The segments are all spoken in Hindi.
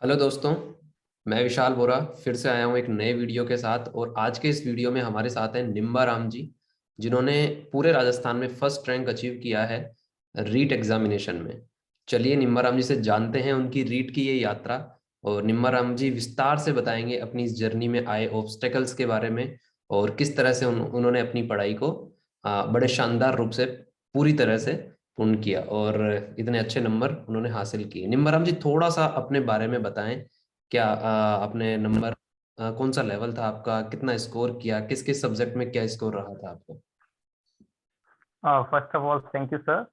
हेलो दोस्तों। मैं विशाल बोरा फिर से आया हूँ एक नए वीडियो के साथ। और आज के इस वीडियो में हमारे साथ हैं निम्बा राम जी, जिन्होंने पूरे राजस्थान में फर्स्ट रैंक अचीव किया है रीट एग्जामिनेशन में। चलिए निम्बा राम जी से जानते हैं उनकी रीट की ये यात्रा। और निम्बा राम जी विस्तार से बताएंगे अपनी इस जर्नी में आए ऑब्स्टेकल्स के बारे में, और किस तरह से उन्होंने अपनी पढ़ाई को बड़े शानदार रूप से पूरी तरह से पूर्ण किया और इतने अच्छे नंबर उन्होंने हासिल किए। निम्बराम जी थोड़ा सा अपने बारे में बताएं। क्या आपने नंबर कौन सा लेवल था आपका, कितना स्कोर किया, किस किस सब्जेक्ट में क्या स्कोर रहा था आपका? First of all thank you sir.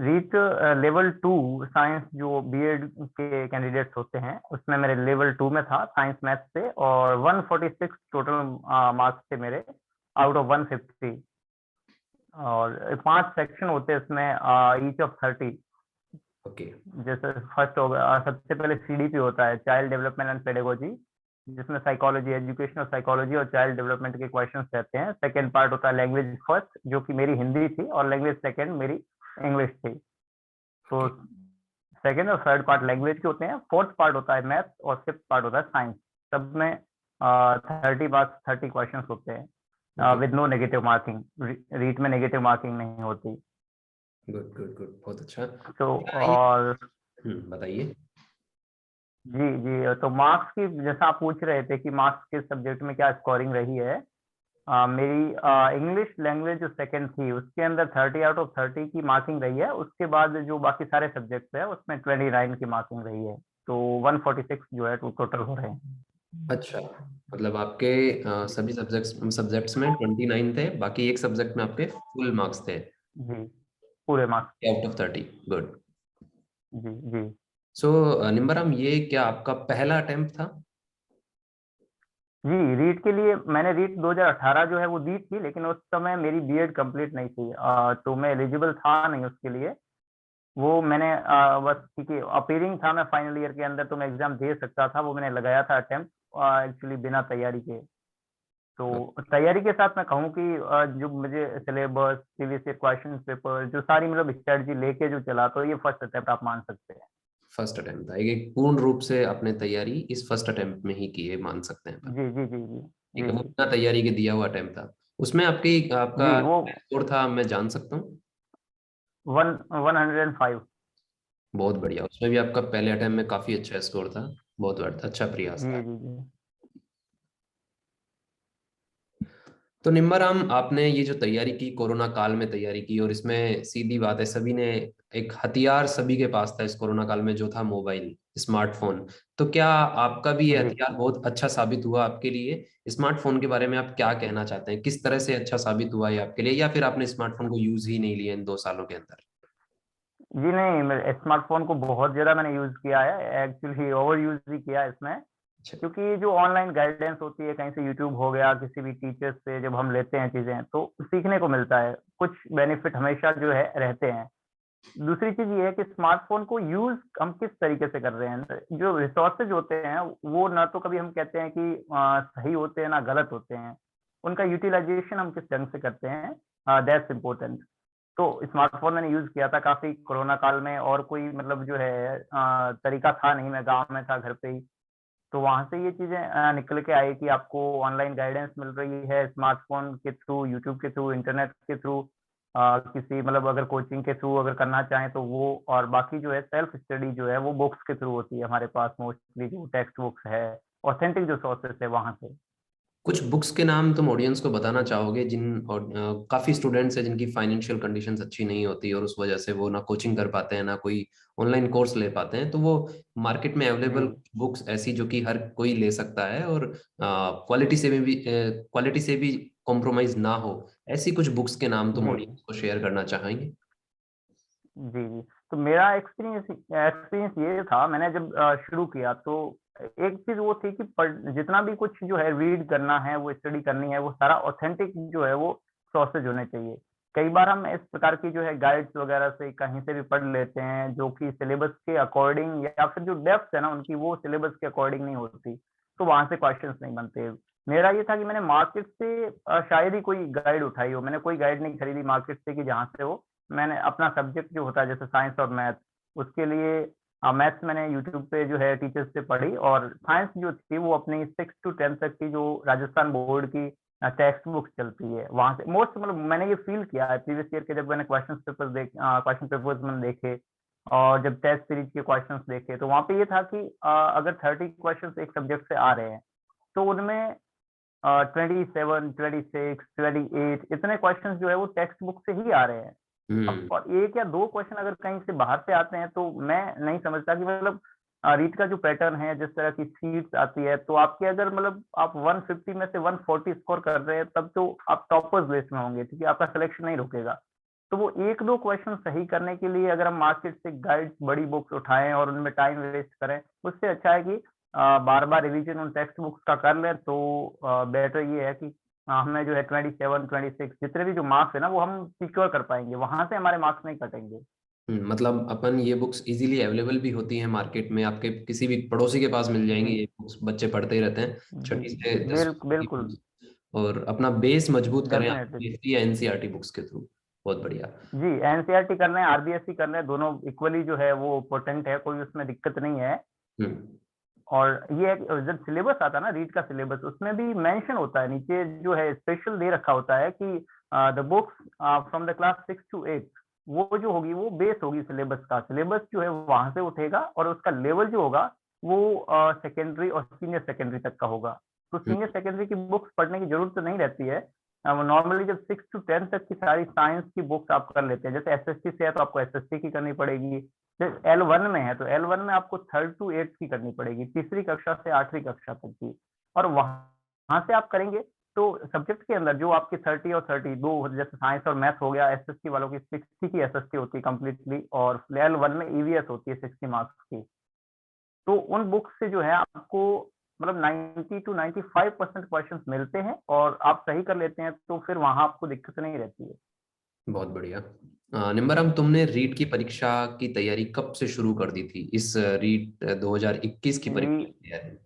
REET level 2 science जो बीएड के कैंडिडेट्स होते हैं उसमें मेरे लेवल 2 में था साइंस मैथ से, और 146 टोटल मार्क्स थे मेरे आउट ऑफ 150। और 5 सेक्शन होते हैं इसमें, ईच ऑफ 30। ओके। जैसे फर्स्ट हो गया, सबसे पहले सीडीपी होता है, चाइल्ड डेवलपमेंट एंड पेडागोजी, जिसमें साइकोलॉजी, एजुकेशनल साइकोलॉजी और चाइल्ड डेवलपमेंट के क्वेश्चंस रहते हैं। सेकंड पार्ट होता है लैंग्वेज फर्स्ट, जो कि मेरी हिंदी थी, और लैंग्वेज सेकंड मेरी इंग्लिश थी। तो ओके। सेकंड और थर्ड पार्ट लैंग्वेज के होते हैं, फोर्थ पार्ट होता है मैथ, और फिफ्थ पार्ट होता है साइंस। सब में 30 मार्क्स, 30 क्वेश्चन होते हैं okay. With no negative marking. REET में नेगेटिव मार्किंग नहीं होती। गुड गुड गुड, बहुत अच्छा। तो बताइए। और बताइए। जी जी, तो मार्क्स की जैसा आप पूछ रहे थे कि मार्क्स के सब्जेक्ट में क्या स्कोरिंग रही है। मेरी इंग्लिश लैंग्वेज जो सेकंड थी उसके अंदर 30 आउट ऑफ 30 की मार्किंग रही है। उसके बाद जो बाकी सारे सब्जेक्ट है उसमें 29 की मार्किंग रही है। तो 146 जो है टोटल हो रहे हैं। अच्छा, मतलब आपके सभी सब्जेक्ट्स में 29 थे, बाकी एक सब्जेक्ट में आपके फुल मार्क्स थे जी, पूरे मार्क्स। Out of 30। गुड। जी जी सो निम्बराम, ये क्या आपका पहला अटेम्प्ट था? जी, रीट के लिए मैंने रीट 2018 जो है वो दी थी, लेकिन उस समय मेरी बीएड कंप्लीट नहीं थी, तो मैं एलिजिबल था नहीं उसके लिए। वो मैंने बस क्योंकि अपीयरिंग था मैं फाइनल ईयर के अंदर, तो मैं एग्जाम दे सकता था, वो मैंने लगाया था अटेम्प्ट एक्चुअली बिना तैयारी के। तो तैयारी के साथ मैं कहूँ कि जो मुझे syllabus, previous year question paper, जो सारी मतलब स्ट्रेटजी लेके जो चला, तो ये फर्स्ट अटेम्प्ट आप मान सकते हैं। फर्स्ट अटेम्प्ट था, एक पूर्ण रूप से आपने तैयारी इस फर्स्ट अटेम्प्ट में ही की है, मान सकते हैं अपन। जी जी जी जी ठीक जी है, वो जी बिना तैयारी के दिया हुआ अटेम्प्ट था। उसमें आपकी आपका जी, वो स्कोर था, मैं जान सकता हूँ? 105। बहुत बढ़िया, उसमें भी आपका पहले अटेम्प्ट में काफी अच्छा स्कोर था। बहुत बढ़िया, अच्छा प्रयास जी था। जी जी तो निम्बाराम, आपने ये जो तैयारी की, कोरोना काल में तैयारी की, और इसमें सीधी बात है, सभी ने एक हथियार सभी के पास था इस कोरोना काल में, जो था मोबाइल, स्मार्टफोन। तो क्या आपका भी ये जी। हथियार बहुत अच्छा साबित हुआ आपके लिए? स्मार्टफोन के बारे में आप क्या कहना चाहते हैं, किस तरह से अच्छा साबित हुआ ये आपके लिए, या फिर आपने स्मार्टफोन को यूज ही नहीं लिया इन 2 सालों के अंदर? जी नहीं, मैं स्मार्टफोन को बहुत ज्यादा मैंने यूज किया है, एक्चुअली ओवर यूज भी किया है इसमें। अच्छा। क्योंकि जो ऑनलाइन गाइडेंस होती है, कहीं से यूट्यूब हो गया, किसी भी टीचर से जब हम लेते हैं चीजें, तो सीखने को मिलता है, कुछ बेनिफिट हमेशा जो है रहते हैं। दूसरी चीज ये है कि स्मार्टफोन को यूज हम किस तरीके से कर रहे हैं। जो रिसोर्सेज होते हैं वो ना तो कभी हम कहते हैं कि सही होते हैं ना गलत होते हैं। उनका यूटिलाइजेशन हम किस ढंग से करते हैं, दैट्स इम्पोर्टेंट। तो स्मार्टफोन मैंने यूज किया था काफी कोरोना काल में, और कोई मतलब जो है तरीका था नहीं, मैं गांव में था घर पे ही। तो वहां से ये चीजें निकल के आई कि आपको ऑनलाइन गाइडेंस मिल रही है स्मार्टफोन के थ्रू, यूट्यूब के थ्रू, इंटरनेट के थ्रू, किसी मतलब अगर कोचिंग के थ्रू अगर करना चाहें तो वो, और बाकी जो है सेल्फ स्टडी जो है वो बुक्स के थ्रू होती है हमारे पास, मोस्टली जो टेक्स्ट बुक्स है, ऑथेंटिक जो सोर्सेस है वहां से। कुछ बुक्स के नाम तुम ऑडियंस को बताना चाहोगे, जिन और काफी स्टूडेंट्स हैं जिनकी फाइनेंशियल कंडीशंस अच्छी नहीं होती, और उस वजह से वो ना कोचिंग कर पाते हैं, ना कोई ऑनलाइन कोर्स ले पाते हैं, तो वो मार्केट में जी अवेलेबल बुक्स ऐसी जो कि हर कोई ले सकता है, और क्वालिटी से भी कॉम्प्रोमाइज ना हो, ऐसी कुछ बुक्स के नाम तुम जी ऑडियंस को शेयर करना चाहेंगे? जी जी, तो मेरा एक्सपीरियंस एक्सपीरियंस ये था, मैंने जब शुरू किया तो एक चीज वो थी कि जितना भी कुछ जो है रीड करना है, वो स्टडी करनी है, वो सारा ऑथेंटिक जो है वो सोर्सेज होने चाहिए। कई बार हम इस प्रकार की जो है गाइड्स वगैरह से कहीं से भी पढ़ लेते हैं, जो कि सिलेबस के अकॉर्डिंग, या फिर जो डेप्थ है ना उनकी, वो सिलेबस के अकॉर्डिंग नहीं होती, तो वहां से क्वेश्चंस नहीं बनते। मेरा ये था कि मैंने मार्केट से शायद ही कोई गाइड उठाई हो, मैंने कोई गाइड नहीं खरीदी मार्केट से कि जहाँ से हो। मैंने अपना सब्जेक्ट जो होता है जैसे साइंस और मैथ, उसके लिए मैथ्स मैंने यूट्यूब पे जो है टीचर्स से पढ़ी, और साइंस जो थी वो अपनी 6 टू 10 तक की जो राजस्थान बोर्ड की टेक्स्ट बुक्स चलती है वहां से मोस्ट, मतलब मैंने ये फील किया है प्रीवियस ईयर के जब मैंने क्वेश्चन पेपर्स मैंने देखे और जब टेस्ट सीरीज के क्वेश्चंस देखे, तो वहां पे ये था कि अगर 30 क्वेश्चंस एक सब्जेक्ट से आ रहे हैं तो उनमें 27, 26, 28 इतने क्वेश्चंस जो है वो टेक्स्ट बुक से ही आ रहे हैं। अब हम्म। और एक या दो क्वेश्चन अगर कहीं से बाहर से आते हैं तो मैं नहीं समझता कि मतलब रीट का जो पैटर्न है, जिस तरह की सीट्स आती है, तो आपके अगर मतलब आप 150 में से 140 स्कोर कर रहे हैं तब तो आप टॉपर्स लिस्ट में होंगे, क्योंकि आपका सिलेक्शन नहीं रुकेगा। तो वो एक दो क्वेश्चन सही करने के लिए अगर हम मार्केट से गाइड्स बड़ी बुक्स उठाएं और उनमें टाइम वेस्ट करें, उससे अच्छा है कि बार बार रिवीजन उन टेक्स्ट बुक्स का कर लें। तो बेटर ये है कि हमें जो है 27, 26 जितने भी जो मार्क्स है ना वो हम सिक्योर कर पाएंगे, वहां से हमारे मार्क्स नहीं कटेंगे। मतलब अपन ये बुक्स इजीली अवेलेबल भी होती हैं मार्केट में, आपके किसी भी पड़ोसी के पास मिल जाएंगी, जी ये बुक्स बच्चे पढ़ते ही रहते हैं, जी, छठी से 10वीं की बिल्कुल, बुक्स। और अपना बेस मजबूत करें आप डेफिनेटली। बीएससी या एनसीईआरटी बुक्स के थ्रू। बहुत बढ़िया। जी, एनसीईआरटी कर रहे हैं, आरबीएससी कर रहे हैं, दोनों इक्वली जो है वो पोटेंट है, कोई उसमें दिक्कत नहीं है। हम्म। और ये है कि जब सिलेबस आता है ना रीड का सिलेबस, उसमें भी मेंशन होता है, नीचे जो है स्पेशल दे रखा होता है कि the books from the class 6 to 8, वो जो होगी वो बेस होगी सिलेबस का, सिलेबस जो है वहां से उठेगा और उसका लेवल जो होगा वो सेकेंडरी और सीनियर सेकेंडरी तक का होगा। तो हम्म। सीनियर सेकेंडरी की बुक्स पढ़ने की जरूरत तो नहीं रहती है। नॉर्मली जब 6 to 10 तक की सारी साइंस की बुक्स आप कर लेते हैं, जैसे एसएसटी से है तो आपको एसएसटी की करनी पड़ेगी, L1 में है तो L1 में आपको 3rd to 8th की करनी पड़ेगी, तीसरी कक्षा से 8वीं कक्षा तक की। और वहां से आप करेंगे तो सब्जेक्ट के अंदर जो आपकी 30 और 30 दो, जैसे साइंस और मैथ हो गया, एसएसटी वालों की 60 की एसएसटी होती है कंप्लीटली, और L1 में ईवीएस होती है 60 मार्क्स की। तो उन बुक्स से जो है आपको मतलब 90 to 95% क्वेश्चंस मिलते हैं, और आप सही कर लेते हैं तो फिर वहां आपको दिक्कत नहीं रहती है। बहुत बढ़िया। निम्बरम, तुमने रीट की परीक्षा की तैयारी कब से शुरू कर दी थी, इस रीट 2021 की परीक्षा जी, की तैयारी?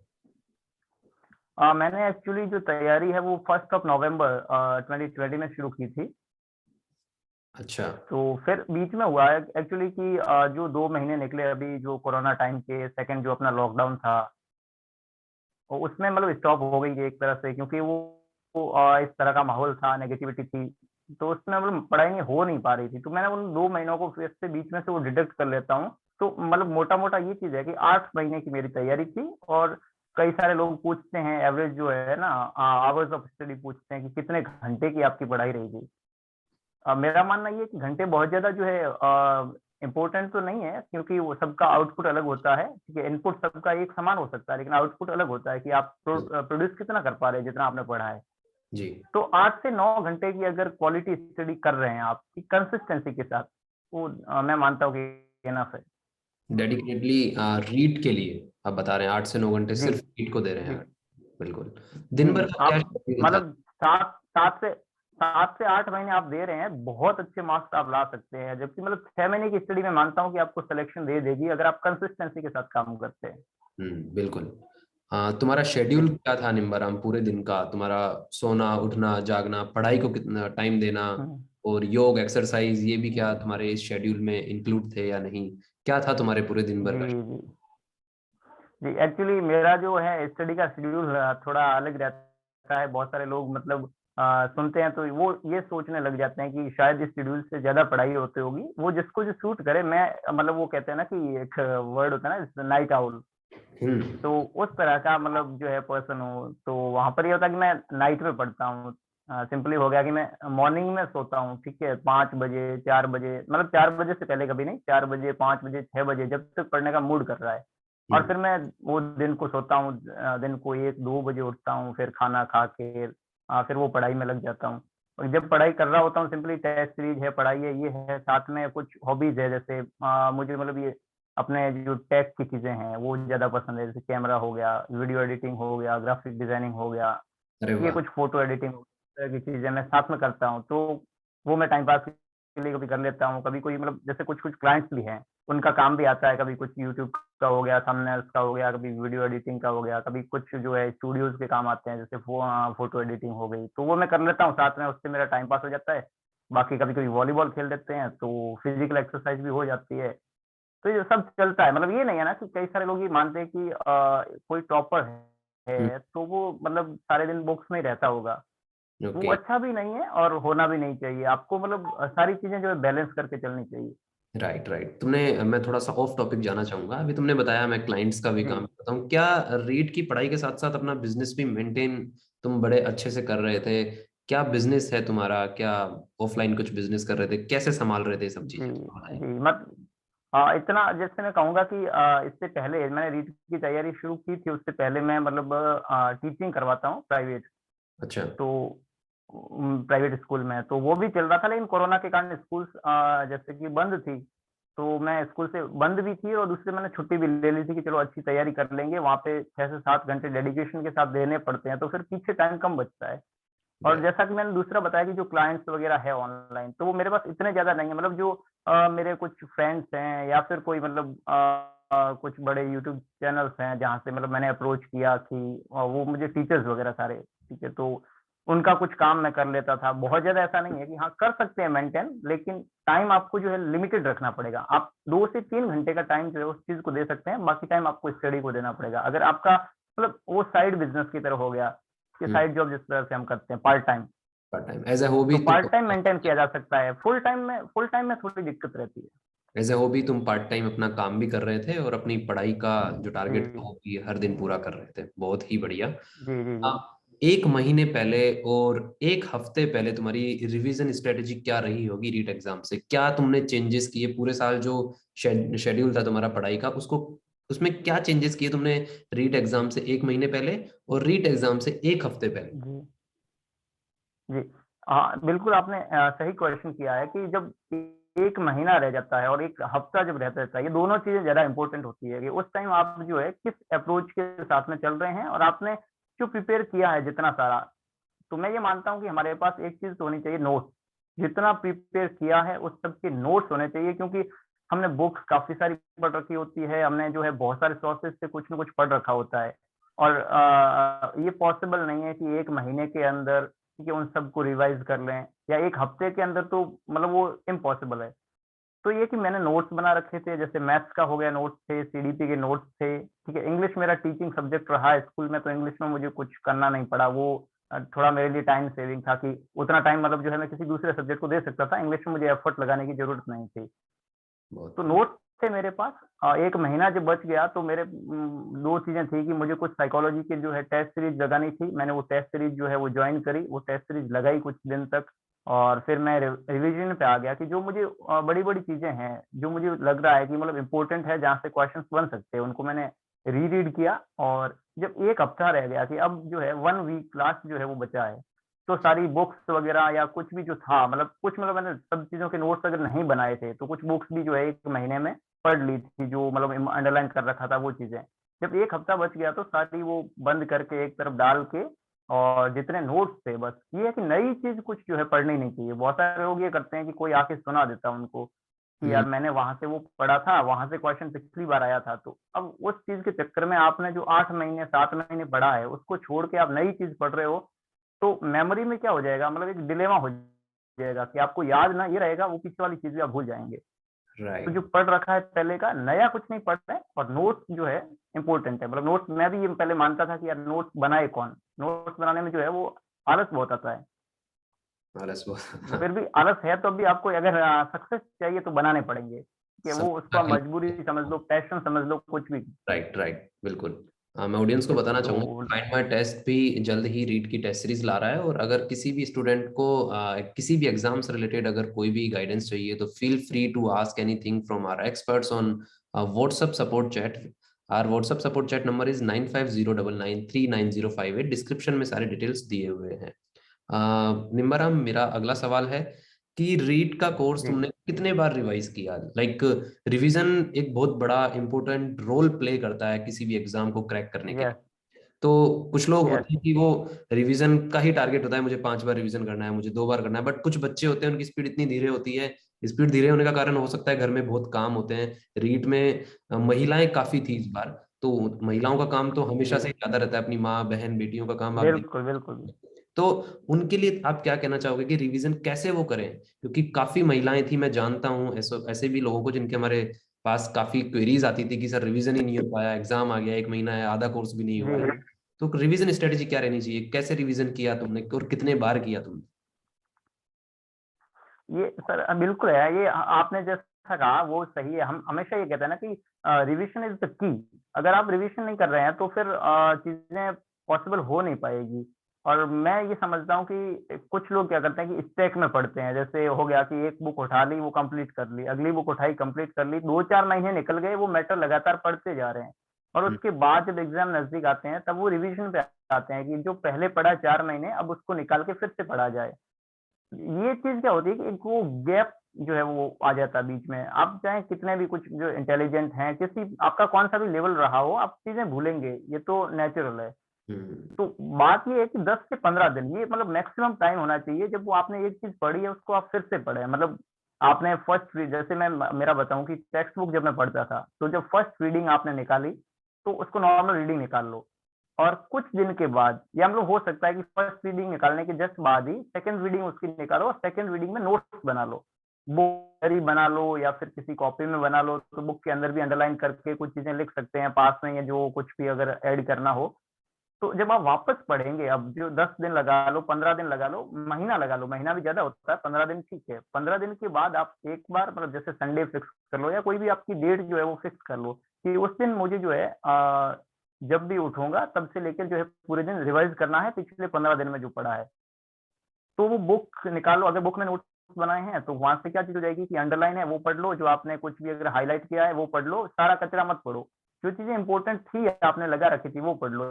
मैंने एक्चुअली जो तैयारी है वो 1 नवंबर 2020 में शुरू की थी। अच्छा। तो फिर बीच में हुआ है एक्चुअली कि जो 2 महीने निकले अभी जो कोरोना टाइम के, सेकंड जो अपना लॉकडाउन था, और उसमें मतलब स्टॉप हो गई एक तरह से, क्योंकि वो इस तरह का माहौल था, नेगेटिविटी थी, तो उसमें मतलब पढ़ाई नहीं हो नहीं पा रही थी। तो मैंने उन 2 महीनों को फिर से बीच में से वो डिडक्ट कर लेता हूँ। तो मतलब मोटा मोटा ये चीज है कि 8 महीने की मेरी तैयारी थी। और कई सारे लोग पूछते हैं एवरेज जो है ना, आवर्स ऑफ स्टडी पूछते हैं कि कितने घंटे की आपकी पढ़ाई रही थी। मेरा मानना ये है कि घंटे बहुत ज्यादा जो है इम्पोर्टेंट तो नहीं है, क्योंकि वो सबका आउटपुट अलग होता है, ठीक है, इनपुट सबका एक समान हो सकता है लेकिन आउटपुट अलग होता है कि आप प्रोड्यूस कितना कर पा रहे हैं जितना आपने पढ़ा है। जी। तो 8 से 9 घंटे की अगर क्वालिटी स्टडी कर रहे हैं आप कंसिस्टेंसी के साथ, वो मैं मानता हूँ कि इनफ है। डेडिकेटली रीट के लिए आप बता रहे हैं 8 से 9 घंटे जी सिर्फ रीट को दे रहे जी हैं? बिल्कुल। जी, दिन भर का क्या आप शेड्यूल था? मतलब सात सात से 7 से 8 महीने आप दे रहे हैं, बहुत अच्छे मार्क्स आप ला सकते हैं, जबकि मतलब 6 महीने की स्टडी में मानता हूँ कि आपको सिलेक्शन दे देगी अगर आप कंसिस्टेंसी के साथ काम करते हैं। बिल्कुल। तुम्हारा शेड्यूल जी। क्या था निम्बराम, पूरे दिन का तुम्हारा? सोना, उठना, जागना, पढ़ाई को कितना टाइम देना, हम्म। और योग, एक्सरसाइज, ये भी क्या तुम्हारे इस शेड्यूल में इंक्लूड थे या नहीं? क्या था तुम्हारे पूरे दिन भर जी का? जी जी, एक्चुअली मेरा जो है स्टडी का शेड्यूल थोड़ा अलग रहता है। बहुत सारे लोग मतलब सुनते हैं तो वो ये सोचने लग जाते हैं कि शायद इस शेड्यूल से ज्यादा पढ़ाई होती होगी, वो जिसको जो सूट करे। मैं मतलब वो कहते हैं ना कि एक वर्ड होता है ना, नाइट आउल, हम्म। तो उस तरह का मतलब जो है पर्सन हूँ। तो वहां पर ये होता है कि मैं नाइट में पढ़ता हूँ। सिंपली हो गया कि मैं मॉर्निंग में सोता हूँ, ठीक है, 5 बजे 4 बजे, मतलब 4 बजे से पहले कभी नहीं, 4 बजे 5 बजे 6 बजे जब तक पढ़ने का मूड कर रहा है। और हम्म। फिर मैं वो दिन को सोता हूँ, दिन को 1 2 बजे उठता हूँ, फिर खाना खा के फिर वो पढ़ाई में लग जाता हूँ। और जब पढ़ाई कर रहा होता हूँ, सिंपली टेस्ट सीरीज है, पढ़ाई है, ये है, साथ में कुछ हॉबीज है, जैसे मुझे मतलब ये अपने जो टेक की चीजें हैं वो ज्यादा पसंद है, जैसे कैमरा हो गया, वीडियो एडिटिंग हो गया, ग्राफिक डिजाइनिंग हो गया, अरे ये वाह। कुछ फोटो एडिटिंग की चीजें मैं साथ में करता हूँ। तो वो मैं टाइम पास के लिए कभी कर लेता हूँ, कभी कोई मतलब जैसे कुछ कुछ क्लाइंट्स भी हैं, उनका काम भी आता है, कभी कुछ यूट्यूब का हो गया, थंबनेल्स का हो गया, कभी वीडियो एडिटिंग का हो गया, कभी कुछ जो है स्टूडियोज के काम आते हैं, जैसे फोटो एडिटिंग हो गई, तो वो मैं कर लेता हूँ साथ में, उससे मेरा टाइम पास हो जाता है। बाकी कभी कभी वॉलीबॉल खेल लेते हैं तो फिजिकल एक्सरसाइज भी हो जाती है। तो ये सब चलता है, मतलब ये नहीं है ना कि कई सारे लोग ये मानते हैं कि कोई टॉपर है तो वो मतलब सारे दिन बुक्स में ही रहता होगा। वो ओके। अच्छा भी नहीं है और होना भी नहीं चाहिए। आपको मतलब सारी चीजें जो है बैलेंस करके चलनी चाहिए। Right right. तुमने, मैं थोड़ा सा ऑफ टॉपिक जाना चाहूंगा, अभी तुमने बताया मैं क्लाइंट्स का भी जी। काम करता हूँ, क्या रीट की पढ़ाई के साथ साथ अपना बिजनेस भी मेंटेन तुम बड़े अच्छे से कर रहे थे? क्या बिजनेस है तुम्हारा? क्या ऑफलाइन कुछ बिजनेस कर रहे थे? कैसे संभाल रहे थे ये सब जी। चीजें, बताएं। जी मत इतना जैसे मैं कहूँगा कि इससे पहले मैंने रीट की तैयारी शुरू की थी, उससे पहले मैं मतलब टीचिंग करवाता हूँ प्राइवेट। अच्छा। तो प्राइवेट स्कूल में तो वो भी चल रहा था, लेकिन कोरोना के कारण स्कूल जैसे कि बंद थी। तो मैं स्कूल से बंद भी थी और दूसरे मैंने छुट्टी भी ले ली थी कि चलो अच्छी तैयारी कर लेंगे, वहाँ पे 6 से 7 घंटे डेडिकेशन के साथ देने पड़ते हैं, तो फिर पीछे टाइम कम बचता है। और राइट। जैसा कि मैंने दूसरा बताया कि जो क्लाइंट्स वगैरह है ऑनलाइन, तो वो मेरे पास इतने ज़्यादा नहीं है। मतलब जो मेरे कुछ फ्रेंड्स हैं या फिर कोई मतलब कुछ बड़े यूट्यूब चैनल्स हैं जहाँ से मतलब मैंने अप्रोच किया कि वो मुझे टीचर्स वगैरह सारे, ठीक है, तो उनका कुछ काम मैं कर लेता था। बहुत ज़्यादा ऐसा नहीं है कि हाँ, कर सकते हैं मेंटेन, लेकिन टाइम आपको जो है लिमिटेड रखना पड़ेगा। आप 2 से 3 घंटे का टाइम जो है उस चीज़ को दे सकते हैं, बाकी टाइम आपको स्टडी को देना पड़ेगा। अगर आपका मतलब वो साइड बिज़नेस की तरह हो गया, कि साइड जॉब जिस तरह से हम करते हैं part time, part time as a तो हॉबी तुम, पार्ट टाइम मेंटेन किया जा सकता है। फुल टाइम में थोड़ी दिक्कत रहती है। एज ए हॉबी तुम पार्ट टाइम अपना काम भी कर रहे थे और अपनी पढ़ाई का जो जी, टारगेट था वो भी हर दिन पूरा कर रहे थे, बहुत ही बढ़िया। जी, जी, जी। हाँ, एक महीने पहले और एक हफ्ते पहले तुम्हारी रिवीजन स्ट्रेटेजी क्या रही होगी रीट एग्जाम से? क्या तुमने चेंजेस किए पूरे साल? जो शेड्यूल था तुम्हारा पढ़ाई का, उसको, उसमें क्या चेंजेस किए तुमने रीट एग्जाम से एक महीने पहले और रीट एग्जाम से एक हफ्ते पहले? जी, जी। हाँ, बिल्कुल आपने सही क्वेश्चन किया है कि जब 1 महीना रह जाता है और 1 हफ्ता जब रहता है, ये दोनों चीज़ें ज़्यादा इम्पोर्टेंट होती है कि उस टाइम आप जो है किस अप्रोच के साथ में चल रहे हैं और आपने जो प्रिपेयर किया है जितना सारा। तो मैं ये मानता हूँ कि हमारे पास एक चीज़ तो होनी चाहिए, नोट्स। जितना प्रिपेयर किया है उस सब के नोट्स होने चाहिए, क्योंकि हमने बुक्स काफ़ी सारी पढ़ रखी होती है, हमने जो है बहुत सारे सोर्सेज़ से कुछ न कुछ पढ़ रखा होता है। और ये पॉसिबल नहीं है कि 1 महीने के अंदर ठीक है उन सबको रिवाइज़ कर लें या 1 हफ्ते के अंदर, तो मतलब वो इम्पॉसिबल है। तो ये कि मैंने नोट्स बना रखे थे, जैसे मैथ्स का हो गया नोट्स थे, सीडीपी के नोट्स थे, ठीक है। इंग्लिश मेरा टीचिंग सब्जेक्ट रहा है स्कूल में, तो इंग्लिश में मुझे कुछ करना नहीं पड़ा। वो थोड़ा मेरे लिए टाइम सेविंग था कि उतना टाइम मतलब जो है मैं किसी दूसरे सब्जेक्ट को दे सकता था, इंग्लिश में मुझे एफर्ट लगाने की ज़रूरत नहीं थी। बहुत तो बढ़िया। नोट्स थे मेरे पास। 1 महीना जब बच गया तो मेरे 2 चीज़ें थी कि मुझे कुछ साइकोलॉजी की जो है टेस्ट सीरीज़ लगानी थी। मैंने वो टेस्ट सीरीज़ जो है वो जॉइन करी, वो टेस्ट सीरीज़ लगाई कुछ दिन तक और फिर मैं रिवीजन पे आ गया कि जो मुझे बड़ी-बड़ी चीज़ें हैं, जो मुझे लग रहा है कि मतलब इम्पोर्टेंट है, जहाँ से क्वेश्चन्स बन सकते हैं, उनको मैंने री-रीड किया। और जब 1 हफ्ता रह गया कि अब जो है 1 वीक लास्ट जो है वो बचा है, तो सारी बुक्स वगैरह या कुछ भी जो था, मतलब कुछ मतलब मैंने सब चीज़ों के नोट्स अगर नहीं बनाए थे, तो कुछ बुक्स भी जो है 1 महीने में पढ़ ली थी, जो मतलब अंडरलाइन कर रखा था वो चीज़ें। जब 1 हफ्ता बच गया तो सारी वो बंद करके एक तरफ डाल के, और जितने नोट्स थे, बस ये है कि नई चीज़ कुछ जो है पढ़नी नहीं चाहिए। बहुत सारे लोग ये करते हैं कि कोई आके सुना देता है उनको कि हम्म। यार मैंने वहाँ से वो पढ़ा था, वहाँ से क्वेश्चन पिछली बार आया था। तो अब उस चीज़ के चक्कर में आपने जो 8 महीने 7 महीने पढ़ा है, उसको छोड़ के आप नई चीज़ पढ़ रहे हो, तो मेमोरी में क्या हो जाएगा, मतलब एक डिलेमा हो जाएगा कि आपको याद ना ये रहेगा, वो पीछे वाली चीज़ें आप भूल जाएँगे। तो जो राइट। पढ़ रखा है पहले का, नया कुछ नहीं पढ़ रहे हैं, और नोट्स जो है इम्पोर्टेंट है। मतलब नोट्स मैं भी ये पहले मानता था कि यार नोट्स बनाए कौन? नोट्स बनाने में जो है वो आलस बहुत आता है। आलस बहुत। फिर भी आलस है तो भी आपको अगर सक्सेस चाहिए तो बनाने पड़ेंगे। कि वो उसको सफलता आप के मजबूरी लिए। समझ लो, पैशन समझ लो, कुछ भी। राइट राइट, बिल्कुल। मैं ऑडियंस को बताना चाहूंगा, तो फाइंड माई टेस्ट भी जल्द ही रीड की टेस्ट सीरीज ला रहा है, और अगर किसी भी स्टूडेंट को किसी भी एग्जाम से रिलेटेड अगर कोई भी गाइडेंस चाहिए तो feel free to ask anything from our experts on WhatsApp support chat. Our WhatsApp support chat number is 9509939058। Description में सारे डिटेल्स दिए हुए हैं। निम्बाराम, मेरा अगला सवाल है कि रीट का कोर्स जी, तुमने कितने बार रिवाइज किया? लाइक रिवीजन एक बहुत बड़ा इंपॉर्टेंट रोल प्ले करता है किसी भी एग्जाम को क्रैक करने के लिए। यस, तो कुछ लोग यस, होते हैं कि वो रिवीजन का ही टारगेट होता है, मुझे 5 बार रिवीजन करना है, मुझे 2 बार करना है, बट कुछ बच्चे होते हैं उनकी स्पीड इतनी धीरे होती है। स्पीड धीरे होने का कारण हो सकता है घर में बहुत काम होते हैं। रीट में महिलाएं काफी थी इस बार, तो महिलाओं का काम तो हमेशा जी, से ज्यादा रहता है, अपनी माँ बहन बेटियों का काम आप देख। बिल्कुल, बिल्कुल। तो उनके लिए आप क्या कहना चाहोगे कि रिवीजन कैसे वो करें? क्योंकि काफी महिलाएं थी, मैं जानता हूँ ऐसे ऐसे भी लोगों को जिनके हमारे पास काफी क्वेरीज आती थी कि सर रिवीजन ही नहीं हो पाया, एग्जाम आ गया, 1 महीना है, आधा कोर्स भी नहीं हुआ है। जी तो रिवीजन स्ट्रेटेजी क्या रहनी चाहिए, कैसे रिवीजन किया तुमने और कितने बार किया तुमने? ये सर बिल्कुल है, ये आपने जैसा कहा वो सही है। हम हमेशा ये कहते हैं ना कि रिवीजन इज द की। अगर आप रिवीजन नहीं कर रहे हैं तो फिर चीजें पॉसिबल हो नहीं पाएगी। और मैं ये समझता हूँ कि कुछ लोग क्या करते हैं कि स्टैक में पढ़ते हैं, जैसे हो गया कि एक बुक उठा ली, वो कंप्लीट कर ली, अगली बुक उठाई, कंप्लीट कर ली, 2-4 महीने निकल गए, वो मैटर लगातार पढ़ते जा रहे हैं। और उसके बाद जब एग्जाम नजदीक आते हैं तब वो रिवीजन पे आते हैं कि जो पहले पढ़ा 4 महीने, अब उसको निकाल के फिर से पढ़ा जाए। ये चीज क्या होती है कि एक वो गैप जो है वो आ जाता है बीच में। आप चाहे कितने भी कुछ जो इंटेलिजेंट हैं, किसी आपका कौन सा भी लेवल रहा हो, आप चीजें भूलेंगे, ये तो नेचुरल है। हम्म। तो बात ये है कि 10 से 15 दिन ये मतलब मैक्सिमम टाइम होना चाहिए जब वो आपने एक चीज पढ़ी है उसको आप फिर से पढ़े। मतलब आपने फर्स्ट जैसे मैं मेरा बताऊं कि टेक्स्ट बुक जब मैं पढ़ता था, तो जब फर्स्ट रीडिंग आपने निकाली तो उसको नॉर्मल रीडिंग निकाल लो, और कुछ दिन के बाद, या मतलब हो सकता है कि फर्स्ट रीडिंग निकालने के जस्ट बाद ही सेकंड रीडिंग उसकी निकालो, और सेकंड रीडिंग में नोट्स बना लो, बुक बना लो या फिर किसी कॉपी में बना लो, तो बुक के अंदर भी अंडरलाइन करके कुछ चीजें लिख सकते हैं पास में, या जो कुछ भी अगर ऐड करना हो। तो जब आप वापस पढ़ेंगे, अब जो 10 दिन लगा लो, 15 दिन लगा लो, महीना लगा लो, महीना भी ज्यादा होता है, 15 दिन ठीक है। 15 दिन के बाद आप एक बार मतलब जैसे संडे फिक्स कर लो, या कोई भी आपकी डेट जो है वो फिक्स कर लो कि उस दिन मुझे जो है जब भी उठूंगा तब से लेकर जो है पूरे दिन रिवाइज करना है पिछले 15 दिन में जो पढ़ा है। तो वो बुक निकालो, अगर बुक में नोट्स बनाए हैं तो वहां से क्या चीज हो जाएगी कि अंडरलाइन है वो पढ़ लो, जो आपने कुछ भी अगर हाईलाइट किया है वो पढ़ लो, सारा कचरा मत पढ़ो। जो चीजें इंपॉर्टेंट थी आपने लगा रखी थी वो पढ़ लो।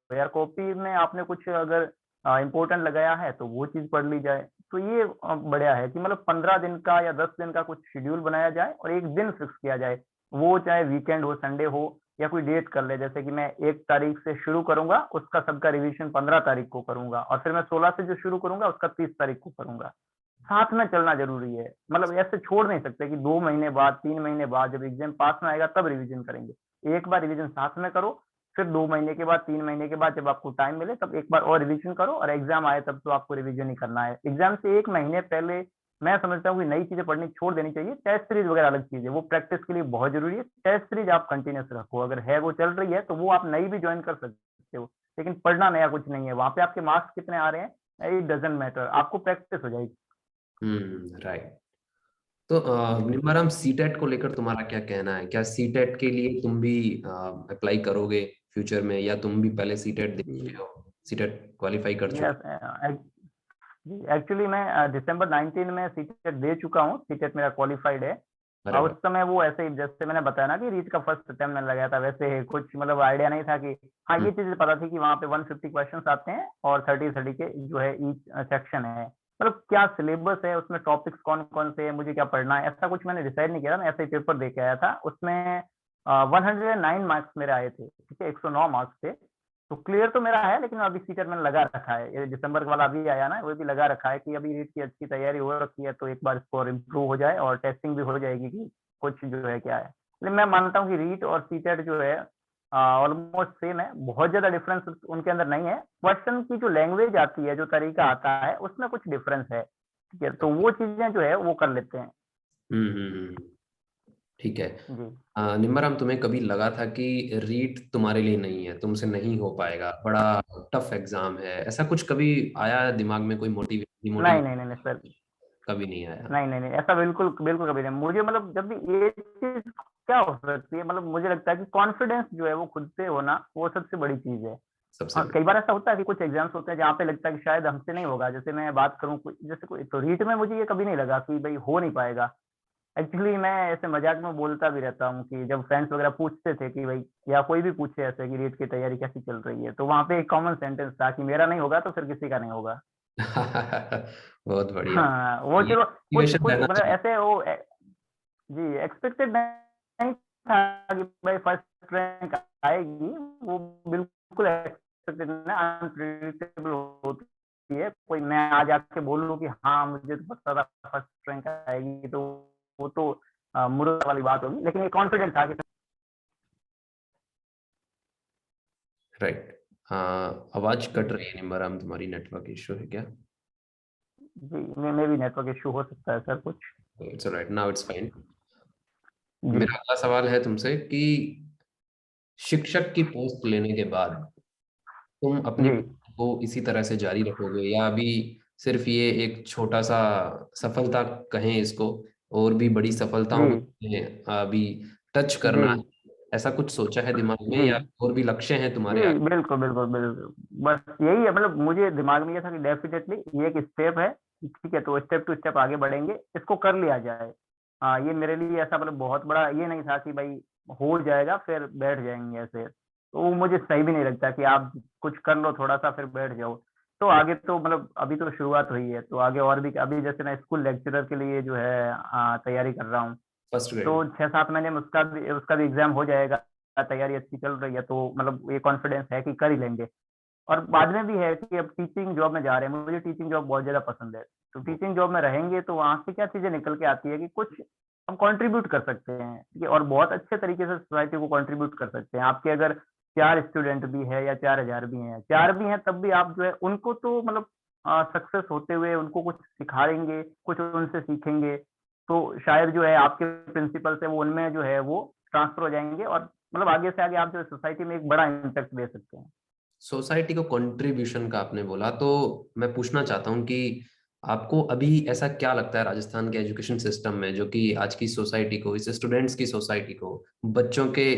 यार कॉपी में आपने कुछ अगर इंपॉर्टेंट लगाया है तो वो चीज पढ़ ली जाए। तो ये बढ़िया है कि मतलब 15 दिन का या 10 दिन का कुछ शेड्यूल बनाया जाए और एक दिन फिक्स किया जाए, वो चाहे वीकेंड हो, संडे हो, या कोई डेट कर ले, जैसे कि मैं 1 तारीख से शुरू करूंगा, उसका सबका रिवीजन 15 तारीख को करूंगा, और फिर मैं 16 से जो शुरू करूंगा उसका 30 तारीख को करूंगा। साथ में चलना जरूरी है, मतलब ऐसे छोड़ नहीं सकते कि 2 महीने बाद, 3 महीने बाद जब एग्जाम पास में आएगा तब रिवीजन करेंगे। एक बार रिवीजन साथ में करो, फिर 2 महीने के बाद, 3 महीने के बाद जब आपको टाइम मिले तब एक बार और रिवीजन करो, और एग्जाम आए तब तो आपको रिवीजन ही करना है। एग्जाम से 1 महीने पहले मैं समझता हूँ कि नई चीजें पढ़नी छोड़ देनी चाहिए। टेस्ट सीरीज वगैरह अलग चीज है, वो प्रैक्टिस के लिए बहुत जरूरी है। टेस्ट सीरीज आप कंटिन्यूस रखो, अगर है वो चल रही है तो वो आप नई भी ज्वाइन कर सकते हो, लेकिन पढ़ना नया कुछ नहीं है। वहां पे आपके मार्क्स कितने आ रहे हैं इट डजेंट मैटर, आपको प्रैक्टिस हो जाएगी। राइट। तो निम्बाराम, सीटेट को लेकर तुम्हारा क्या कहना है? क्या सीटेट के लिए तुम भी अप्लाई करोगे फ्यूचर में, या तुम भी पहले सीटेट दे जी चुके हो, सीटेट क्वालिफाई कर चुके यस, एक्चुअली मैं दिसंबर 19 में सीटेट दे चुका हूँ, सीटेट मेरा क्वालिफाइड है। हो? अरे उस वाह। समय वो ऐसे ही जैसे मैंने बताया ना कि रीच का फर्स्ट अटेम्प्ट मैंने लगाया था, वैसे कुछ मतलब आइडिया नहीं था कि हाँ, हम्म। ये चीज पता थी कि वहाँ पे 150 क्वेश्चंस आते हैं और 30-30 के जो है ईच सेक्शन है। मतलब क्या सिलेबस है उसमें, टॉपिक्स कौन कौन से है, मुझे क्या पढ़ना है, ऐसा कुछ मैंने डिसाइड नहीं किया था। मैं ऐसे ही पेपर दे के आया था। उसमें 109 मार्क्स मेरे आए थे, ठीक है, 109 मार्क्स थे। तो क्लियर तो मेरा है, लेकिन अभी सीटेट मैंने लगा रखा है, ये दिसंबर वाला अभी आया ना, वो भी लगा रखा है कि अभी रीट की अच्छी तैयारी हो रखी है, तो एक बार स्कोर इम्प्रूव हो जाए और टेस्टिंग भी हो जाएगी कि कुछ जो है क्या है। लेकिन मैं मानता हूँ कि रीट और सीटेट जो है ऑलमोस्ट सेम है, बहुत ज्यादा डिफरेंस उनके अंदर नहीं है। क्वेश्चन की जो लैंग्वेज आती है, जो तरीका आता है, उसमें कुछ डिफरेंस है, ठीक है, तो वो चीजें जो है वो कर लेते हैं। हम्म। ठीक है। जी निम्बराम, तुम्हें कभी लगा था कि रीट तुम्हारे लिए नहीं है, तुमसे नहीं हो पाएगा, बड़ा टफ एग्जाम है, ऐसा कुछ कभी आया दिमाग में? कोई नहीं मोटिवेट नहीं नहीं नहीं सर, कभी नहीं आया? नहीं नहीं नहीं, ऐसा बिल्कुल बिल्कुल कभी नहीं। मुझे मतलब जब भी ये चीज क्या हो सकती है, मतलब मुझे लगता है कि कॉन्फिडेंस जो है वो खुद से होना वो सबसे बड़ी चीज है। सबसे हाँ, बड़ी। कई बार ऐसा होता है कि कुछ एग्जाम्स होते हैं जहाँ पे लगता है कि शायद हमसे नहीं होगा। जैसे मैं बात करूँ जैसे कोई, तो रीट में मुझे ये कभी नहीं लगा कि भाई हो नहीं पाएगा। एक्चुअली मैं ऐसे मजाक में बोलता भी रहता हूँ कि जब फ्रेंड्स वगैरह पूछते थे कि भाई, या कोई भी पूछे ऐसे कि रीट की तैयारी कैसी चल रही है, तो वहां पे एक कॉमन सेंटेंस था कि मेरा नहीं होगा तो फिर किसी का नहीं होगा। बहुत बढ़िया। हाँ, वो ये चलो कुछ मोटिवेशन कुछ रहना मतलब चाहिए। ऐसे वो जी एक्सपेक्टेड नहीं था कि भाई फर्स्ट रैंक आएगी। वो बिल्कुल एक्सपेक्टेड नहीं, अनप्रिडिक्टेबल होती है। कोई मैं आज आके बोलूं कि हाँ मुझे तो पता था फर्स्ट रैंक आएगी, तो वो तो मुर्गा वाली बात होगी, लेकिन ये कॉन्फिडेंट था कि राइट। आवाज कट रही है निम्बराम, तुम्हारी नेटवर्क इशू है क्या? जी, मैं भी नेटवर्क इशू हो सकता है सर कुछ। It's right, now it's fine. जी मेरा अगला सवाल है तुमसे कि शिक्षक की पोस्ट लेने के बाद तुम अपनी जी पढ़ाई को इसी तरह से जारी रखोगे, या अभी सिर्फ ये एक छोटा सा सफलता कहें इसको, और भी बड़ी जी सफलताओं में तुम्हें अभी टच जी करना है, ऐसा कुछ सोचा है दिमाग में, जी या और भी लक्ष्य हैं तुम्हारे जी आगे? बिल्कुल बिल्कुल बिल्कुल। बस यही है, मतलब मुझे दिमाग में ये था कि डेफिनेटली ये एक स्टेप है, ठीक है, तो स्टेप टू स्टेप आगे बढ़ेंगे, इसको कर लिया जाए। हाँ, ये मेरे लिए ऐसा मतलब बहुत बड़ा ये नहीं था कि भाई हो जाएगा फिर बैठ जाएंगे ऐसे, तो वो मुझे सही भी नहीं लगता कि आप कुछ कर लो थोड़ा सा फिर बैठ जाओ। तो आगे तो मतलब अभी तो शुरुआत हुई है, तो आगे और भी, अभी जैसे मैं स्कूल लेक्चरर के लिए जो है तैयारी कर रहा हूँ, फर्स्ट तो ग्रेड। 6-7 महीने में उसका भी एग्जाम हो जाएगा। तैयारी अच्छी चल रही है, तो मतलब ये कॉन्फिडेंस है कि कर ही लेंगे। और बाद में भी है कि अब टीचिंग जॉब में जा रहे हैं, मुझे टीचिंग जॉब बहुत ज़्यादा पसंद है। तो टीचिंग जॉब में रहेंगे तो वहाँ से क्या चीज़ें निकल के आती है कि कुछ हम कंट्रीब्यूट कर सकते हैं, ठीक है? और बहुत अच्छे तरीके से सोसाइटी को कंट्रीब्यूट कर सकते हैं। आपके अगर 4 स्टूडेंट भी है या 4000 भी हैं, 4 भी हैं तब भी आप जो है उनको तो मतलब सक्सेस होते हुए उनको कुछ सिखाएँगे, कुछ उनसे सीखेंगे, तो शायद जो है आपके प्रिंसिपल्स है वो उनमें जो है वो ट्रांसफर हो जाएँगे, और मतलब आगे से आगे आप जो है सोसाइटी में एक बड़ा इम्पैक्ट दे सकते हैं। सोसाइटी को कंट्रीब्यूशन का आपने बोला, तो मैं पूछना चाहता हूँ कि आपको अभी ऐसा क्या लगता है राजस्थान के एजुकेशन सिस्टम में, जो कि आज की सोसाइटी को, इस स्टूडेंट्स की सोसाइटी को, बच्चों के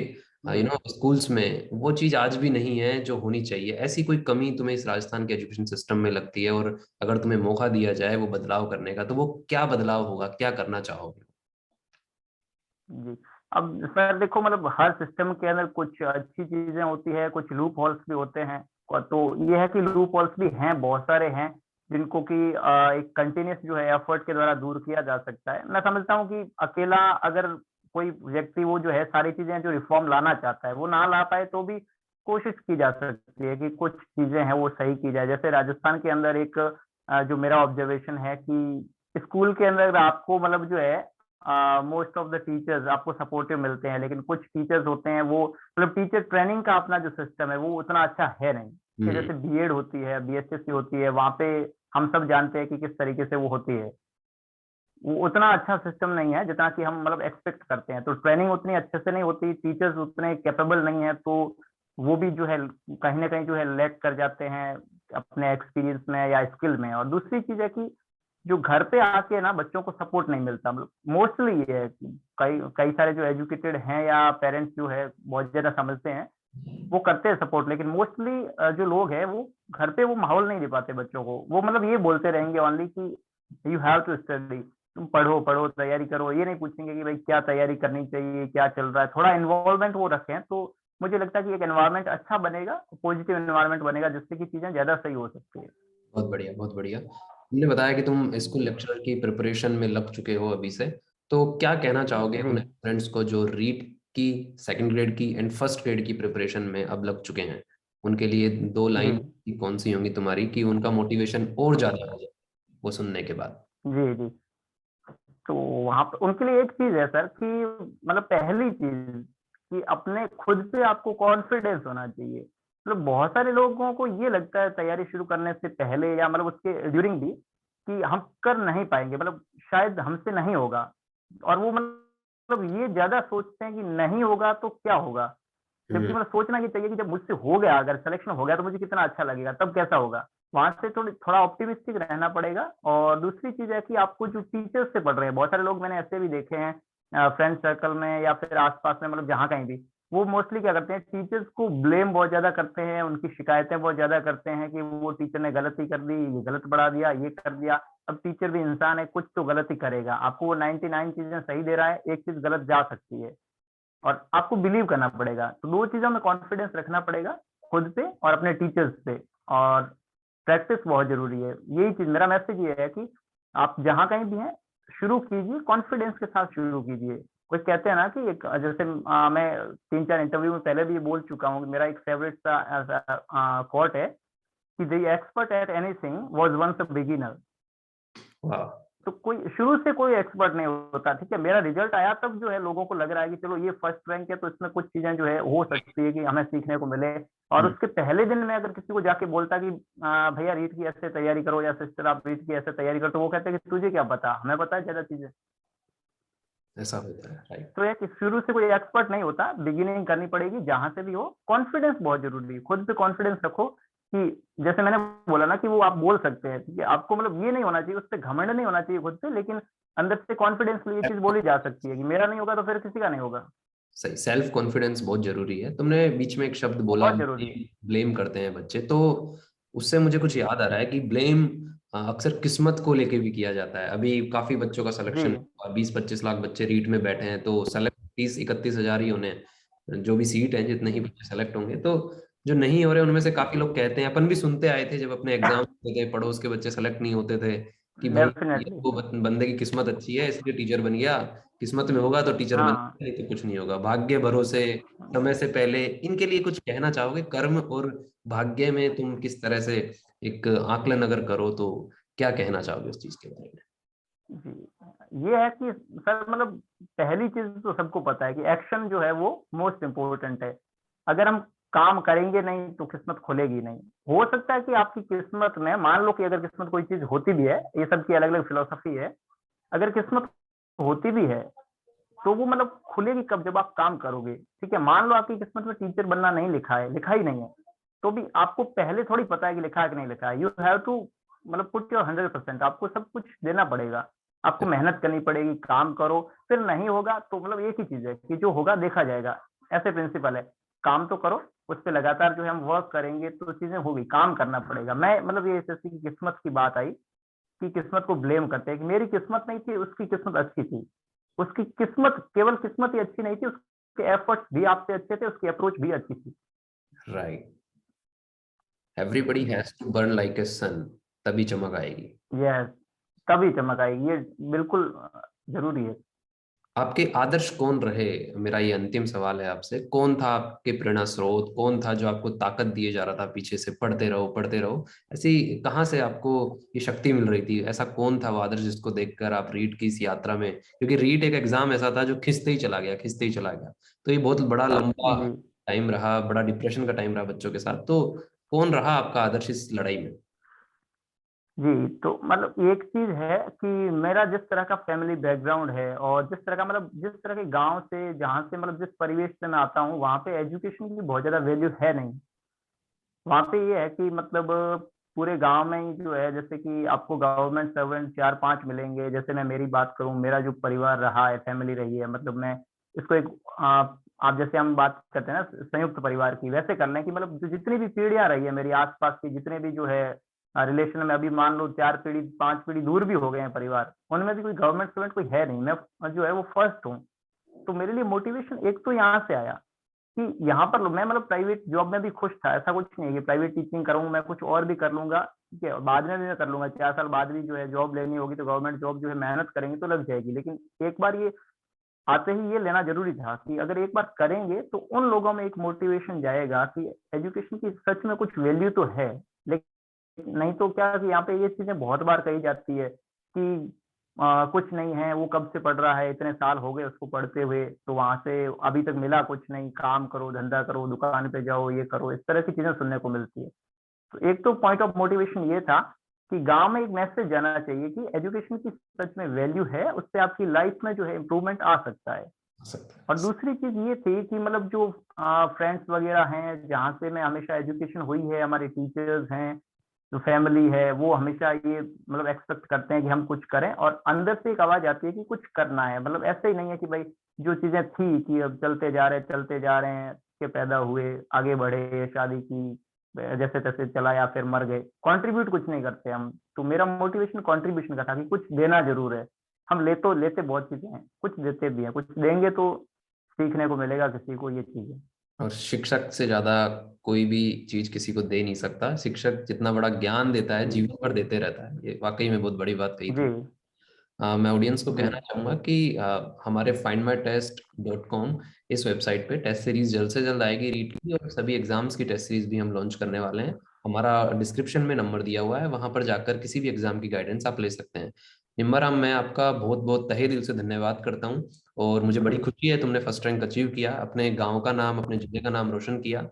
जी। स्कूल्स में वो चीज आज भी नहीं है जो होनी चाहिए? ऐसी कोई कमी तुम्हें इस राजस्थान के एजुकेशन सिस्टम में लगती है, और अगर तुम्हें मौका दिया जाए वो बदलाव करने का, तो वो क्या बदलाव होगा, क्या करना चाहोगे? जी। अब सर देखो, मतलब हर सिस्टम के अंदर कुछ अच्छी चीज़ें होती हैं, कुछ लूप होल्स भी होते हैं। तो ये है कि लूप होल्स भी हैं, बहुत सारे हैं, जिनको कि एक कंटीन्यूअस जो है एफर्ट के द्वारा दूर किया जा सकता है। मैं समझता हूँ कि अकेला अगर कोई व्यक्ति वो जो है सारी चीज़ें जो रिफ़ॉर्म लाना चाहता है, वो ना ला पाए तो भी कोशिश की जा सकती है कि कुछ चीज़ें हैं वो सही की जाए। जैसे राजस्थान के अंदर एक जो मेरा ऑब्ज़र्वेशन है कि स्कूल के अंदर आपको मतलब जो है मोस्ट ऑफ द टीचर्स आपको सपोर्टिव मिलते हैं, लेकिन कुछ टीचर्स होते हैं वो मतलब टीचर ट्रेनिंग का अपना जो सिस्टम है वो उतना अच्छा है नहीं। कि हम्म। जैसे बीएड होती है, बीएचएससी होती है, वहाँ पे हम सब जानते हैं कि किस तरीके से वो होती है। वो उतना अच्छा सिस्टम नहीं है जितना कि हम मतलब एक्सपेक्ट करते हैं। तो ट्रेनिंग उतनी अच्छे से नहीं होती, टीचर्स उतने कैपेबल नहीं है, तो वो भी जो है कहीं न कहीं जो है लैग कर जाते हैं अपने एक्सपीरियंस में या स्किल में। और दूसरी चीज़ है कि जो घर पे आके ना बच्चों को सपोर्ट नहीं मिलता, मतलब मोस्टली ये है कि कई कई सारे जो एजुकेटेड हैं या पेरेंट्स जो है बहुत ज़्यादा समझते हैं, वो करते हैं सपोर्ट, लेकिन मोस्टली जो लोग हैं वो घर पे वो माहौल नहीं दे पाते बच्चों को। वो मतलब ये बोलते रहेंगे ओनली कि यू हैव टू स्टडी, तुम पढ़ो, पढ़ो, तैयारी करो। ये नहीं पूछेंगे कि भाई क्या तैयारी करनी चाहिए, क्या चल रहा है। थोड़ा इन्वॉल्वमेंट वो रखें तो मुझे लगता है कि एक एनवायरनमेंट अच्छा बनेगा, पॉजिटिव एनवायरनमेंट बनेगा, जिससे कि चीज़ें ज़्यादा सही हो सकती है। बहुत बढ़िया, बहुत बढ़िया। तुमने बताया कि तुम स्कूल लेक्चरर की प्रिपरेशन में लग चुके हो अभी से, तो क्या कहना चाहोगे जी। उन स्टूडेंट्स को जो रीट की, सेकंड ग्रेड की एंड फर्स्ट ग्रेड की प्रिपरेशन में अब लग चुके हैं? उनके लिए दो जी। लाइन कौन सी होंगी तुम्हारी, कि उनका मोटिवेशन और ज्यादा हो जाए वो सुनने के बाद? जी, जी। तो वहाँ पे उनके लिए एक चीज़ है सर कि मतलब पहली चीज़ कि अपने खुद पे आपको कॉन्फिडेंस होना चाहिए। मतलब बहुत सारे लोगों को ये लगता है तैयारी शुरू करने से पहले या मतलब उसके ड्यूरिंग भी कि हम कर नहीं पाएँगे, मतलब शायद हमसे नहीं होगा। और वो मतलब ये ज़्यादा सोचते हैं कि नहीं होगा तो क्या होगा? जबकि हम्म। मतलब सोचना ये चाहिए कि जब मुझसे हो गया, अगर सिलेक्शन हो गया तो मुझे कितना अच्छा लगेगा, तब कैसा होगा? वहाँ से थोड़ा ऑप्टिमिस्टिक रहना पड़ेगा। और दूसरी चीज़ है कि आपको जो टीचर्स से पढ़ रहे हैं, बहुत सारे लोग मैंने ऐसे भी देखे हैं फ्रेंड सर्कल में या फिर आस-पास में, मतलब जहाँ कहीं भी, वो मोस्टली क्या करते हैं, टीचर्स को ब्लेम बहुत ज़्यादा करते हैं, उनकी शिकायतें बहुत ज़्यादा करते हैं कि वो टीचर ने गलती कर दी, ये गलत पढ़ा दिया, ये कर दिया। अब टीचर भी इंसान है, कुछ तो गलती करेगा। आपको वो 99 चीज़ें सही दे रहा है, एक चीज़ गलत जा सकती है। और आपको बिलीव करना पड़ेगा। तो 2 चीज़ों में कॉन्फिडेंस रखना पड़ेगा, खुद पे और अपने टीचर्स पे। और प्रैक्टिस बहुत ज़रूरी है। यही चीज़ मेरा मैसेज ये है कि आप जहाँ कहीं भी हैं, शुरू कीजिए, कॉन्फिडेंस के साथ शुरू कीजिए। कोई कहते हैं ना कि एक जैसे मैं 3-4 इंटरव्यू में पहले भी बोल चुका हूँ, मेरा एक फेवरेट सा ऐसा कोट है कि the expert at anything was once a beginner. वाह। तो कोई शुरू से कोई एक्सपर्ट नहीं होता, ठीक है? मेरा रिज़ल्ट आया तब जो है लोगों को लग रहा है कि चलो ये फर्स्ट रैंक है तो इसमें कुछ चीज़ें जो है हो सकती है कि हमें सीखने को मिले। और हम्म। उसके पहले दिन मैं अगर किसी को जाके बोलता कि भैया रीट की ऐसे तैयारी करो या सिस्टर आप रीट की ऐसे तैयारी करो, तो वो कहते हैं कि तुझे क्या पता? हमें पता है ज़्यादा चीज़ें। ऐसा होता है, राइट। तो एक शुरू से कोई एक्सपर्ट नहीं होता, बिगिनिंग करनी पड़ेगी जहां से भी हो। कॉन्फिडेंस बहुत जरूरी है, खुद पे कॉन्फिडेंस रखो कि जैसे मैंने बोला ना कि वो आप बोल सकते हैं, ठीक है, आपको मतलब ये नहीं होना चाहिए, उस पर घमंड नहीं होना चाहिए खुद पे, लेकिन अंदर से कॉन्फिडेंस ये चीज बोली जा सकती है कि मेरा नहीं होगा तो फिर किसी का नहीं होगा। सही, सेल्फ कॉन्फिडेंस बहुत जरूरी है। तुमने बीच में एक शब्द बोला, बहुत जरूरी है। ब्लेम करते हैं बच्चे, तो उससे मुझे कुछ याद आ रहा है कि ब्लेम अक्सर किस्मत को लेके भी किया जाता है। अभी काफी बच्चों का जी सिलेक्शन, 20-25 लाख बच्चे रीट में बैठे हैं, तो सेलेक्ट 30-31 हजार ही होने, जो भी सीट है, जितने ही बच्चे सेलेक्ट होंगे, तो जो नहीं हो रहे उनमें से काफी लोग कहते हैं, अपन भी सुनते आए थे जब अपने एग्जाम होते थे, पड़ोस के बच्चे सेलेक्ट नहीं होते थे, कि भाई ये डेफिनेटली। तो बंदे की किस्मत अच्छी है इसलिए टीचर बन गया, किस्मत में होगा तो टीचर बन, हाँ। नहीं तो कुछ नहीं होगा, भाग्य भरोसे, समय से पहले। इनके लिए कुछ कहना चाहोगे? कर्म और भाग्य में तुम किस तरह से एक आकलन अगर करो तो क्या कहना चाहोगे उस चीज के बारे में? जी, ये है कि सर मतलब पहली चीज तो सबको पता है कि एक्शन जो है वो मोस्ट इम्पोर्टेंट है। अगर हम काम करेंगे नहीं तो किस्मत खुलेगी नहीं। हो सकता है कि आपकी किस्मत में, मान लो कि अगर किस्मत कोई चीज होती भी है, ये सब की अलग अलग फिलोसफी है, अगर किस्मत होती भी है तो वो मतलब खुलेगी कब, जब आप काम करोगे। ठीक है, मान लो आपकी किस्मत में टीचर बनना नहीं लिखा है, लिखा ही नहीं है, तो भी आपको पहले थोड़ी पता है कि लिखा है कि नहीं लिखा है। यू हैव टू मतलब पुट योर 100%, आपको सब कुछ देना पड़ेगा, आपको मेहनत करनी पड़ेगी, काम करो। फिर नहीं होगा तो मतलब एक ही चीज है कि जो होगा देखा जाएगा, ऐसे प्रिंसिपल है। काम तो करो, उस पर लगातार जो है हम वर्क करेंगे तो चीजें होगी, काम करना पड़ेगा। मैं मतलब ये जैसे कि किस्मत की बात आई कि किस्मत को ब्लेम करते हैं कि मेरी किस्मत नहीं थी, उसकी किस्मत अच्छी थी। उसकी किस्मत, केवल किस्मत ही अच्छी नहीं थी, उसके एफर्ट्स भी आपसे अच्छे थे, उसकी अप्रोच भी अच्छी थी। Right. Everybody has to burn like a sun, तभी चमक आएगी। यस, तभी चमक आएगी, ये बिल्कुल जरूरी है। आपके आदर्श कौन रहे? मेरा ये अंतिम सवाल है आपसे, कौन था आपके प्रेरणा स्रोत? कौन था जो आपको ताकत दिए जा रहा था पीछे से, पढ़ते रहो पढ़ते रहो? ऐसी कहाँ से आपको ये शक्ति मिल रही थी? ऐसा कौन था वो आदर्श जिसको देखकर आप रीट की इस यात्रा में, क्योंकि रीट एक एग्जाम ऐसा था जो खिंचते ही चला गया, खिंचते ही चला गया, तो ये बहुत बड़ा लंबा जी टाइम रहा, बड़ा डिप्रेशन का टाइम रहा बच्चों के साथ, तो कौन रहा आपका आदर्श इस लड़ाई में? जी, तो मतलब एक चीज है कि मेरा जिस तरह का फैमिली बैकग्राउंड है और जिस तरह का मतलब जिस तरह के गांव से, जहाँ से मतलब जिस परिवेश से मैं आता हूँ, वहाँ पे एजुकेशन की बहुत ज्यादा वैल्यू है नहीं। वहाँ पे ये है कि मतलब पूरे गांव में ही जो है, जैसे कि आपको गवर्नमेंट सर्वेंट 4-5 मिलेंगे। जैसे मैं मेरी बात करूं, मेरा जो परिवार रहा है, फैमिली रही है, मतलब मैं इसको एक आप जैसे हम बात करते हैं ना संयुक्त परिवार की, वैसे करना है कि मतलब जितनी भी पीढ़ियां रही है मेरी आसपास की, जितने भी जो है रिलेशन में, अभी मान लो 4 पीढ़ी 5 पीढ़ी दूर भी हो गए हैं परिवार, उनमें भी कोई गवर्नमेंट सर्वेंट कोई है नहीं। मैं जो है वो फर्स्ट हूँ। तो मेरे लिए मोटिवेशन एक तो यहाँ से आया कि यहाँ पर मैं मतलब प्राइवेट जॉब में भी खुश था। ऐसा कुछ नहीं है कि प्राइवेट टीचिंग करूंगा, मैं कुछ और भी कर लूंगा, ठीक है, बाद में भी मैं कर लूंगा, 4 साल बाद भी जो है जॉब लेनी होगी तो गवर्नमेंट जॉब जो है मेहनत करेंगे तो लग जाएगी। लेकिन एक बार ये आते ही ये लेना जरूरी था कि अगर एक बार करेंगे तो उन लोगों में एक मोटिवेशन जाएगा कि एजुकेशन की सच में कुछ वैल्यू तो है। लेकिन नहीं तो क्या कि यहाँ पे ये चीजें बहुत बार कही जाती है कि कुछ नहीं है, वो कब से पढ़ रहा है, इतने साल हो गए उसको पढ़ते हुए, तो वहां से अभी तक मिला कुछ नहीं, काम करो, धंधा करो, दुकान पे जाओ, ये करो, इस तरह की चीजें सुनने को मिलती है। तो एक तो पॉइंट ऑफ मोटिवेशन ये था कि गांव में एक मैसेज जाना चाहिए कि एजुकेशन की सच में वैल्यू है, उससे आपकी लाइफ में जो है इम्प्रूवमेंट आ सकता है। हो सकता है। और दूसरी चीज ये थी कि मतलब जो फ्रेंड्स वगैरह हैं, जहाँ से मैं हमेशा एजुकेशन हुई है, हमारे टीचर्स हैं, जो फैमिली है, वो हमेशा ये मतलब एक्सपेक्ट करते हैं कि हम कुछ करें, और अंदर से एक आवाज आती है कि कुछ करना है। मतलब ऐसे ही नहीं है कि भाई जो चीजें थी कि अब चलते जा रहे हैं, के पैदा हुए, आगे बढ़े, शादी की, जैसे तैसे चला या फिर मर गए, कंट्रीब्यूट कुछ नहीं करते हम। तो मेरा मोटिवेशन कंट्रीब्यूशन का था कि कुछ देना जरूर है। हम लेते बहुत चीजें हैं, कुछ देते भी हैं, कुछ देंगे तो सीखने को मिलेगा किसी को, ये चीज है। और शिक्षक से ज्यादा कोई भी चीज किसी को दे नहीं सकता। शिक्षक जितना बड़ा ज्ञान देता है, जी जीवन भर देते रहता है। ये वाकई में बहुत बड़ी बात कही जी तुम। मैं ऑडियंस को जी कहना चाहूंगा कि हमारे findmytest.com इस वेबसाइट पे टेस्ट सीरीज जल्द से जल्द आएगी रीट की, और सभी एग्जाम्स की टेस्ट सीरीज भी हम लॉन्च करने वाले हैं। हमारा डिस्क्रिप्शन में नंबर दिया हुआ है, वहां पर जाकर किसी भी एग्जाम की गाइडेंस आप ले सकते हैं। निम्बा, मैं आपका बहुत बहुत तहे दिल से धन्यवाद करता हूँ, और मुझे बड़ी जी खुशी है तुमने फर्स्ट रैंक अचीव किया, अपने गाँव का नाम, अपने जिले का नाम रोशन किया।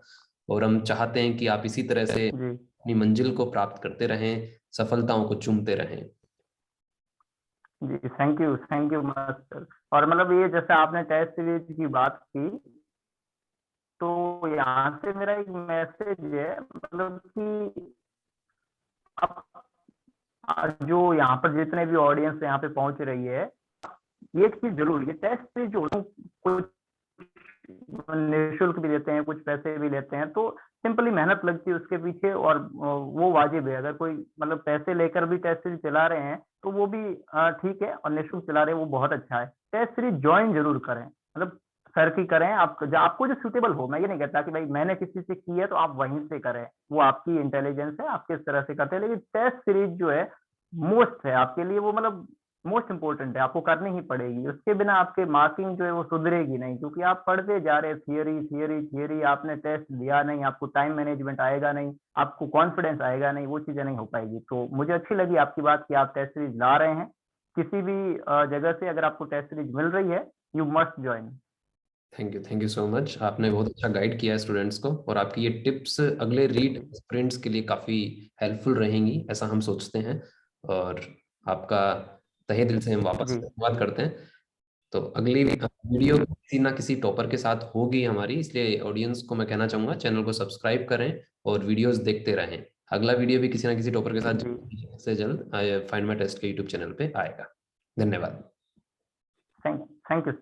और हम चाहते हैं कि आप इसी तरह से जी। अपनी मंजिल को प्राप्त करते रहें, सफलताओं को चूमते रहें। जी, थैंक यू मास्टर। और मतलब ये जैसे आपने टेस्ट सीरीज की बात की, तो यहाँ से मेरा एक मैसेज है, मतलब कि आप जो यहाँ पर जितने भी ऑडियंस यहाँ पे पहुंच रही है, ये चीज जरूर, ये टेस्ट सीरीज जो कुछ निःशुल्क भी देते हैं, कुछ पैसे भी लेते हैं, तो सिंपली मेहनत लगती है उसके पीछे, और वो वाजिब है। अगर कोई मतलब पैसे लेकर भी टेस्ट सीरीज चला रहे हैं तो वो भी ठीक है, और निःशुल्क चला रहे हैं वो बहुत अच्छा है। टेस्ट सीरीज ज्वाइन जरूर करें, मतलब सर की करें, आपको जो सूटेबल हो। मैं ये नहीं कहता कि भाई मैंने किसी से की है तो आप वहीं से करें, वो आपकी इंटेलिजेंस है, आप किस तरह से करते हैं, लेकिन टेस्ट सीरीज जो है मोस्ट है आपके लिए, वो मतलब मोस्ट इंपोर्टेंट है, आपको करनी ही पड़ेगी। उसके बिना आपके मार्किंग जो है वो सुधरेगी नहीं, क्योंकि आप पढ़ते जा रहे हैं थियरी थियरी थियरी, आपने टेस्ट दिया नहीं, आपको टाइम मैनेजमेंट आएगा नहीं, आपको कॉन्फिडेंस आएगा नहीं, वो चीजें नहीं हो पाएगी। तो मुझे अच्छी लगी आपकी बात कि आप टेस्ट सीरीज ला रहे हैं। किसी भी जगह से अगर आपको टेस्ट सीरीज मिल रही है, you must join. Thank you so much. आपने बहुत अच्छा गाइड किया है स्टूडेंट्स को, और आपकी ये टिप्स अगले रीड स्प्रिंट्स के लिए काफ़ी हेल्पफुल रहेंगी, ऐसा हम सोचते हैं। और आपका तहे दिल से हम वापस जी धन्यवाद करते हैं। तो अगली वीडियो किसी ना किसी टॉपर के साथ होगी हमारी, इसलिए ऑडियंस को मैं कहना चाहूंगा चैनल को सब्सक्राइब करें और वीडियोस देखते रहें। अगला वीडियो भी किसी ना किसी टॉपर के साथ जी, जल्द से जल्द फाइंड माई टेस्ट के यूट्यूब चैनल पे आएगा। धन्यवाद। Thank thank you sir.